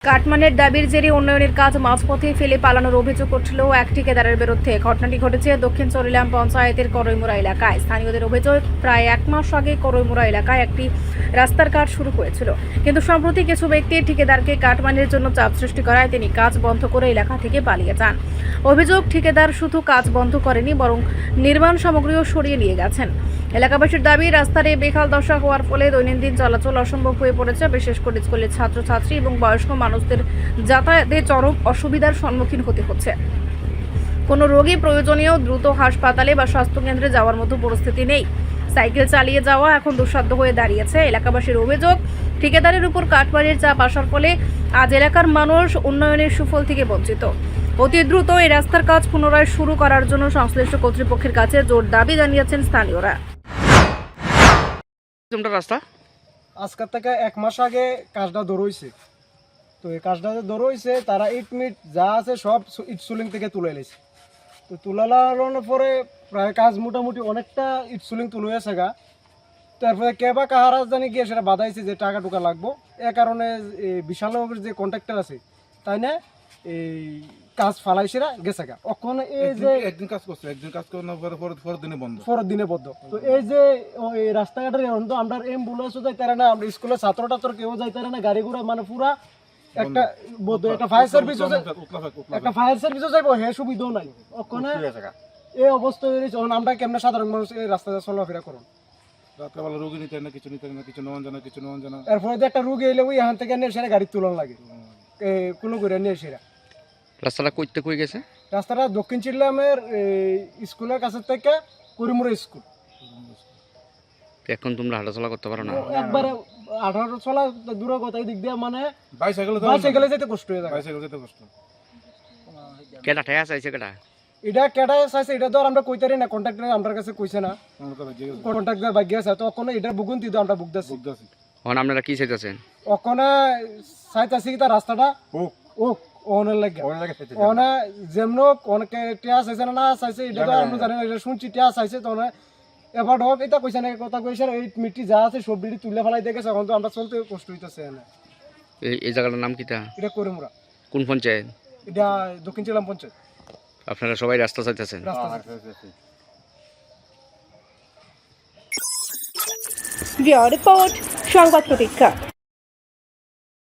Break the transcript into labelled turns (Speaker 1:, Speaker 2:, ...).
Speaker 1: কাটমানের দাবির জেরে উন্নয়নের কাজ মাঝপথে ফেলে পালানোর অভিযোগ উঠল এক ঠিকাদারের বিরুদ্ধে। ঘটনাটি ঘটেছে দক্ষিণ চরিলাম পঞ্চায়েতের করইমুড়া এলাকায়। স্থানীয়দের অভিযোগ, প্রায় 1 মাস আগে করইমুড়া এলাকায় একটি রাস্তার কাজ শুরু হয়েছিল, কিন্তু সম্প্রতি কিছু ব্যক্তি ঠিকাদারকে কাটমানের জন্য চাপ সৃষ্টি করায় তিনি কাজ বন্ধ করে এলাকা থেকে পালিয়ে যান। অভিযোগ, ঠিকাদার শুধু কাজ বন্ধ করেনি, বরং নির্মাণ সামগ্রীও সরিয়ে নিয়ে গেছেন। এলাকাবাসীর দাবি, রাস্তার এই বেহাল দশা হওয়ার ফলে দৈনন্দিন চলাচল অসম্ভব হয়ে পড়েছে। বিশেষ করে স্কুলের ছাত্রছাত্রী এবং বয়স্ক মানুষদের যাতায়াতে চরম অসুবিধার সম্মুখীন হতে হচ্ছে। কোনো রোগী প্রয়োজনীয় দ্রুত হাসপাতালে বা স্বাস্থ্যকেন্দ্রে যাওয়ার মতো পরিস্থিতি নেই। সাইকেল চালিয়ে যাওয়া এখন দুঃসাধ্য হয়ে দাঁড়িয়েছে। এলাকাবাসীর অভিযোগ, ঠিকাদারের উপর কাটমানির চাপ আসার ফলে আজ এলাকার মানুষ উন্নয়নের সুফল থেকে বঞ্চিত। অতি দ্রুত এই রাস্তার কাজ পুনরায় শুরু করার জন্য সংশ্লিষ্ট কর্তৃপক্ষের কাছে জোর দাবি জানিয়েছেন স্থানীয়রা।
Speaker 2: রাস্তা
Speaker 3: আজকের থেকে 1 মাস আগে কাজটা দৌড়ইছে, তো এই কাজটা দৌড়ইছে তারা ইট মিট যা আছে সব ইট সুলিং থেকে তুলে এলেছে। তো তুলানোর পরে প্রায় কাজ মোটামুটি অনেকটা ইট সুলিং তুলে গেছে গা। তারপরে কে বা কাহারা জানি গিয়ে সেটা বাধাইছে যে টাকা টুকা লাগবো। এ কারণে বিশালের যে কন্ট্রাক্টর আছে তাই না এই কাজ ফালাইছেরা গেছে গা। ওখানে এই যে
Speaker 4: একদিন কাজ করছে, একদিন কাজ করার পরের দিনে বন্ধ,
Speaker 3: পরের দিনে বদ্ধ। তো এই যে ওই রাস্তাঘাটের এখন তো আমরা অ্যাম্বুলেন্সও যাইতারে না, আমরা স্কুলের ছাত্র টাত্র কেউ যাইতারে না, গাড়ি ঘোড়া মানে পুরা একটা বদ্ধ। একটা ফায়ার সার্ভিসও একটা ফায়ার সার্ভিসও যাইবো হে সুবিধাও নাই। ওখানে এই অবস্থা হয়েছে। এখন আমরা কেমনে সাধারণ মানুষ এই রাস্তাতে চলাফেরা করুন?
Speaker 4: রাত্রেবেলা রোগী নিতে না, কিছু নিতে না, কিছু নেওয়ান জানা, কিছু নেওয়ান জানা।
Speaker 3: এরপরে যে একটা রুগী এলে ওই এখান থেকে নিয়ে সেরা গাড়ি তুলন লাগে, কোনো করে নিয়ে সেরা।
Speaker 2: রাস্তাটা কইতে কই গেছে?
Speaker 3: রাস্তাটা দক্ষিণ চিল্লামের স্কুলের কাছে থেকে করিমুড়া স্কুল।
Speaker 2: এখন তোমরা হাঁটাচলা করতে পারো না?
Speaker 3: একবারে 18 চলা দূর কথা, এই দিক দিয়ে মানে
Speaker 4: বাইসাইকেলে
Speaker 3: যেতে কষ্ট হয়ে যায়।
Speaker 4: বাইসাইকেল যেতে কষ্ট।
Speaker 2: কেটা ঠেয়া চাইছে কেটা?
Speaker 3: এটা কেটা চাইছে এটা তো আর আমরা কইতারি না, কন্ট্রাক্টর আমার কাছে কইছে না, কন্ট্রাক্টর ভাগ্য আছে। তো ওখানে এটা বুগুন দিতে আমরা বুকদাছি।
Speaker 2: এখন আপনারা কি চাইতেছেন?
Speaker 3: ওখানে চাইতাছি তার রাস্তাটা হোক হোক ওনের লাগে। ওখানে যেমন অনেকে টিয়া চাইছে না চাইছে এটা তো আমরা জানি না, এটা শুনছি টিয়া চাইছে। তো এবার হোক এটা কইছে না, কথা কইছে এই মিট্টি যা আছে সব বিড়ি তুলে ফেলাই দেখেছে। এখন তো আমরা চলতে কষ্ট হইতেছে না।
Speaker 2: এই জায়গাটার নাম কিটা?
Speaker 3: এটা করিমুড়া।
Speaker 2: কোন পঞ্চায়েত?
Speaker 3: এটা দক্ষিণ চিল্লাম পঞ্চায়েত।
Speaker 2: আপনারা সবাই রাস্তা চাইতেছেন?
Speaker 1: রিপোর্ট, সংবাদ প্রতীক্ষা।